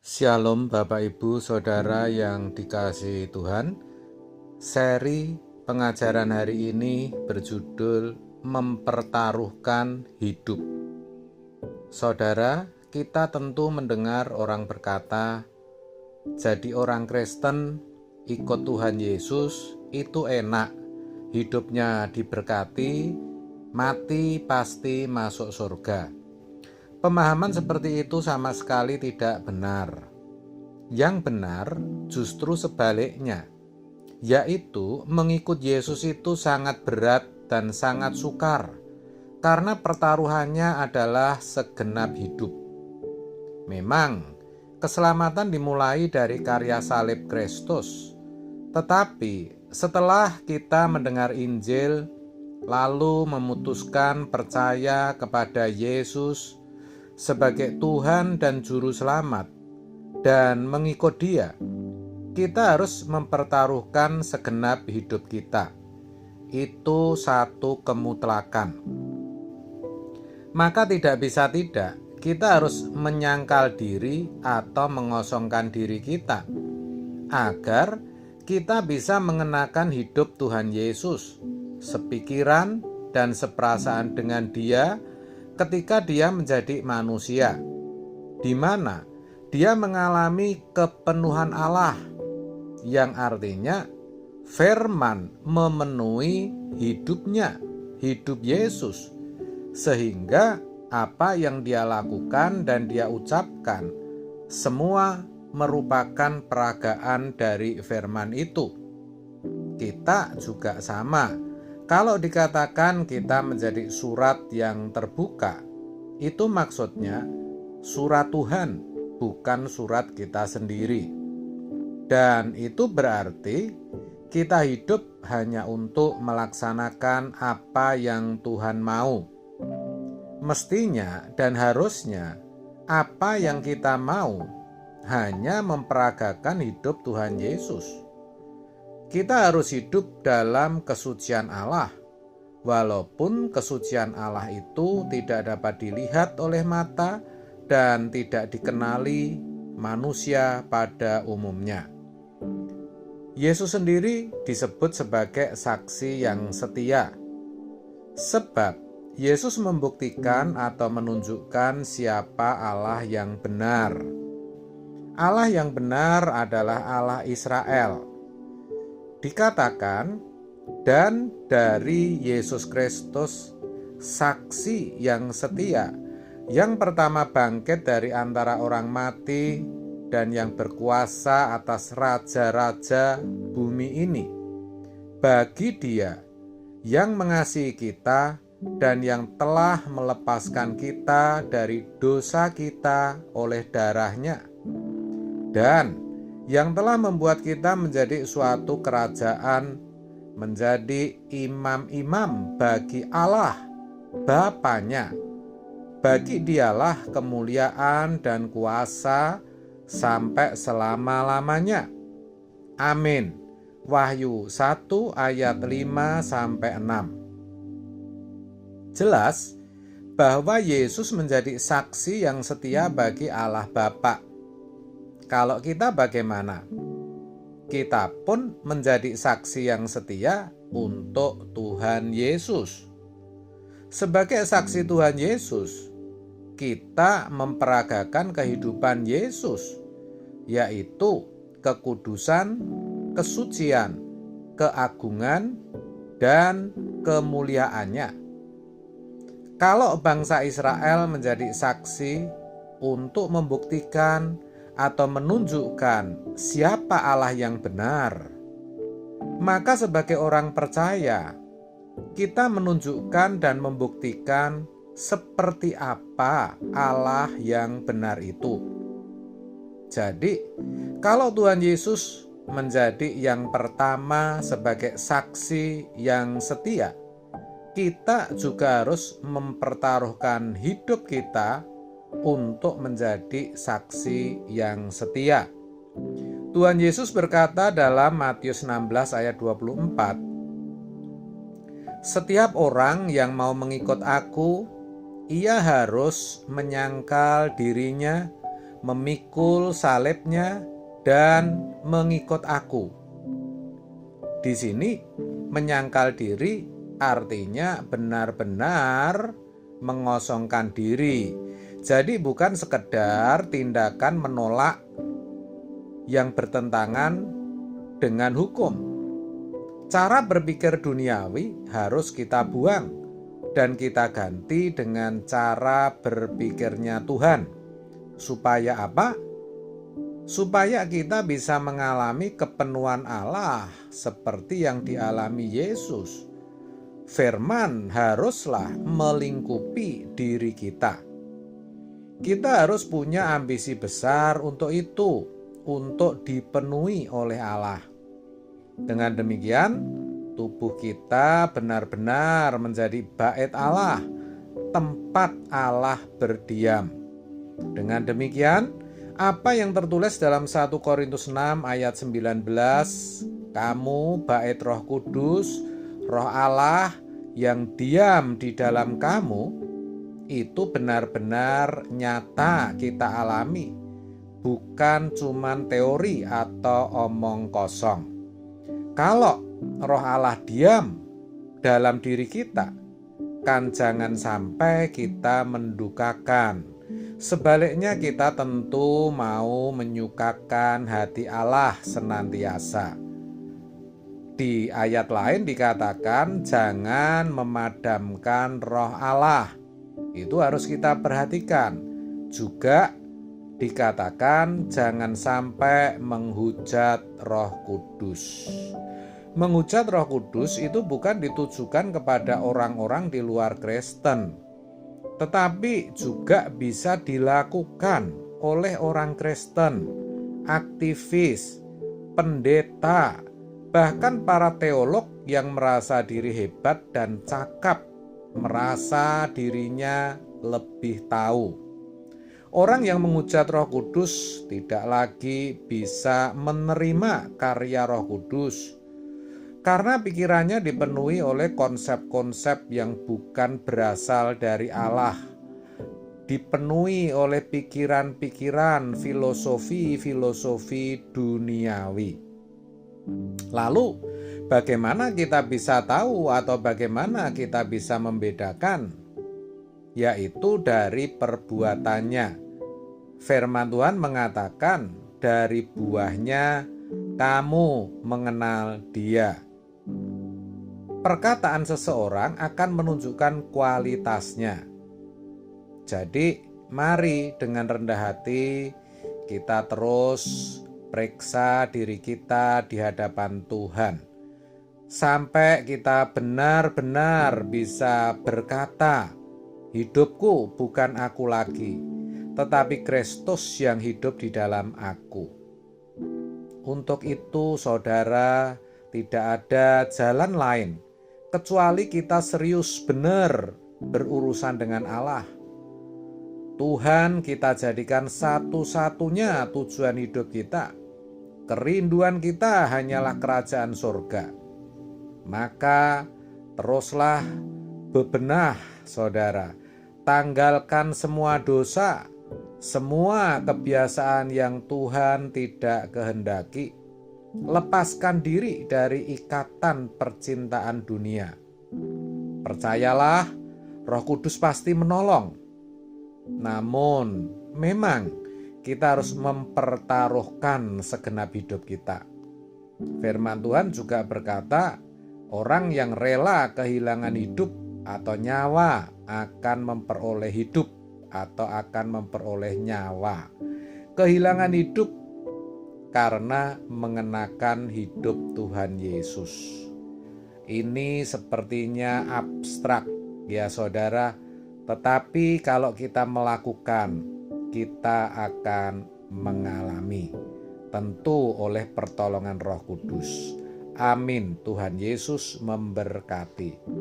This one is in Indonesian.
Shalom Bapak Ibu Saudara yang dikasihi Tuhan. Seri pengajaran hari ini berjudul Mempertaruhkan Hidup. Saudara, kita tentu mendengar orang berkata, jadi orang Kristen, ikut Tuhan Yesus itu enak, hidupnya diberkati, mati pasti masuk surga. Pemahaman seperti itu sama sekali tidak benar. Yang benar justru sebaliknya, yaitu mengikut Yesus itu sangat berat dan sangat sukar, karena pertaruhannya adalah segenap hidup. Memang, keselamatan dimulai dari karya salib Kristus, tetapi setelah kita mendengar Injil, lalu memutuskan percaya kepada Yesus sebagai Tuhan dan Juru Selamat, dan mengikut Dia, kita harus mempertaruhkan segenap hidup kita. Itu satu kemutlakan. Maka tidak bisa tidak, kita harus menyangkal diri atau mengosongkan diri kita, agar kita bisa mengenakan hidup Tuhan Yesus, sepikiran dan seperasaan dengan Dia ketika Dia menjadi manusia, di mana Dia mengalami kepenuhan Allah, yang artinya firman memenuhi hidupnya, hidup Yesus, sehingga apa yang Dia lakukan dan Dia ucapkan semua merupakan peragaan dari firman itu. Kita juga sama. Kalau dikatakan kita menjadi surat yang terbuka, itu maksudnya surat Tuhan, bukan surat kita sendiri. Dan itu berarti kita hidup hanya untuk melaksanakan apa yang Tuhan mau. Mestinya dan harusnya apa yang kita mau hanya memperagakan hidup Tuhan Yesus. Kita harus hidup dalam kesucian Allah, walaupun kesucian Allah itu tidak dapat dilihat oleh mata dan tidak dikenali manusia pada umumnya. Yesus sendiri disebut sebagai saksi yang setia, sebab Yesus membuktikan atau menunjukkan siapa Allah yang benar. Allah yang benar adalah Allah Israel. Dikatakan, dan dari Yesus Kristus, saksi yang setia, yang pertama bangkit dari antara orang mati dan yang berkuasa atas raja-raja bumi ini. Bagi Dia yang mengasihi kita dan yang telah melepaskan kita dari dosa kita oleh darah-Nya, dan yang telah membuat kita menjadi suatu kerajaan, menjadi imam-imam bagi Allah Bapanya. Bagi Dialah kemuliaan dan kuasa sampai selama-lamanya. Amin. Wahyu 1 ayat 5-6. Jelas bahwa Yesus menjadi saksi yang setia bagi Allah Bapa. Kalau kita bagaimana? Kita pun menjadi saksi yang setia untuk Tuhan Yesus. Sebagai saksi Tuhan Yesus, kita memperagakan kehidupan Yesus, yaitu kekudusan, kesucian, keagungan, dan kemuliaannya. Kalau bangsa Israel menjadi saksi untuk membuktikan atau menunjukkan siapa Allah yang benar, maka sebagai orang percaya, kita menunjukkan dan membuktikan seperti apa Allah yang benar itu. Jadi, kalau Tuhan Yesus menjadi yang pertama sebagai saksi yang setia, kita juga harus mempertaruhkan hidup kita untuk menjadi saksi yang setia. Tuhan Yesus berkata dalam Matius 16 ayat 24, "Setiap orang yang mau mengikut aku, ia harus menyangkal dirinya, memikul salibnya, dan mengikut aku. Di sini menyangkal diri artinya benar-benar mengosongkan diri. Jadi bukan sekedar tindakan menolak yang bertentangan dengan hukum. Cara berpikir duniawi harus kita buang dan kita ganti dengan cara berpikirnya Tuhan. Supaya apa? Supaya kita bisa mengalami kepenuhan Allah seperti yang dialami Yesus. Firman haruslah melingkupi diri kita. Kita harus punya ambisi besar untuk itu, untuk dipenuhi oleh Allah. Dengan demikian, tubuh kita benar-benar menjadi bait Allah, tempat Allah berdiam. Dengan demikian, apa yang tertulis dalam 1 Korintus 6 ayat 19, kamu bait Roh Kudus, Roh Allah yang diam di dalam kamu, itu benar-benar nyata kita alami, bukan cuman teori atau omong kosong. Kalau Roh Allah diam dalam diri kita, kan jangan sampai kita mendukakan. Sebaliknya kita tentu mau menyukakan hati Allah senantiasa. Di ayat lain dikatakan jangan memadamkan Roh Allah. Itu harus kita perhatikan. Juga dikatakan jangan sampai menghujat Roh Kudus. Menghujat Roh Kudus itu bukan ditujukan kepada orang-orang di luar Kristen, tetapi juga bisa dilakukan oleh orang Kristen, aktivis, pendeta, bahkan para teolog yang merasa diri hebat dan cakap, merasa dirinya lebih tahu. Orang yang menghujat Roh Kudus tidak lagi bisa menerima karya Roh Kudus, karena pikirannya dipenuhi oleh konsep-konsep yang bukan berasal dari Allah, dipenuhi oleh pikiran-pikiran, filosofi-filosofi duniawi. Lalu, bagaimana kita bisa tahu atau bagaimana kita bisa membedakan? Yaitu dari perbuatannya. Firman Tuhan mengatakan, dari buahnya kamu mengenal Dia. Perkataan seseorang akan menunjukkan kualitasnya. Jadi, mari dengan rendah hati kita terus periksa diri kita di hadapan Tuhan. Sampai kita benar-benar bisa berkata, hidupku bukan aku lagi, tetapi Kristus yang hidup di dalam aku. Untuk itu, saudara, tidak ada jalan lain kecuali kita serius benar berurusan dengan Allah. Tuhan kita jadikan satu-satunya tujuan hidup kita. Kerinduan kita hanyalah kerajaan surga. Maka teruslah bebenah, saudara. Tanggalkan semua dosa, semua kebiasaan yang Tuhan tidak kehendaki. Lepaskan diri dari ikatan percintaan dunia. Percayalah, Roh Kudus pasti menolong. Namun, memang kita harus mempertaruhkan segenap hidup kita. Firman Tuhan juga berkata, orang yang rela kehilangan hidup atau nyawa akan memperoleh hidup atau akan memperoleh nyawa. Kehilangan hidup karena mengenakan hidup Tuhan Yesus. Ini sepertinya abstrak, ya saudara, tetapi kalau kita melakukan, kita akan mengalami, tentu oleh pertolongan Roh Kudus. Amin. Tuhan Yesus memberkati.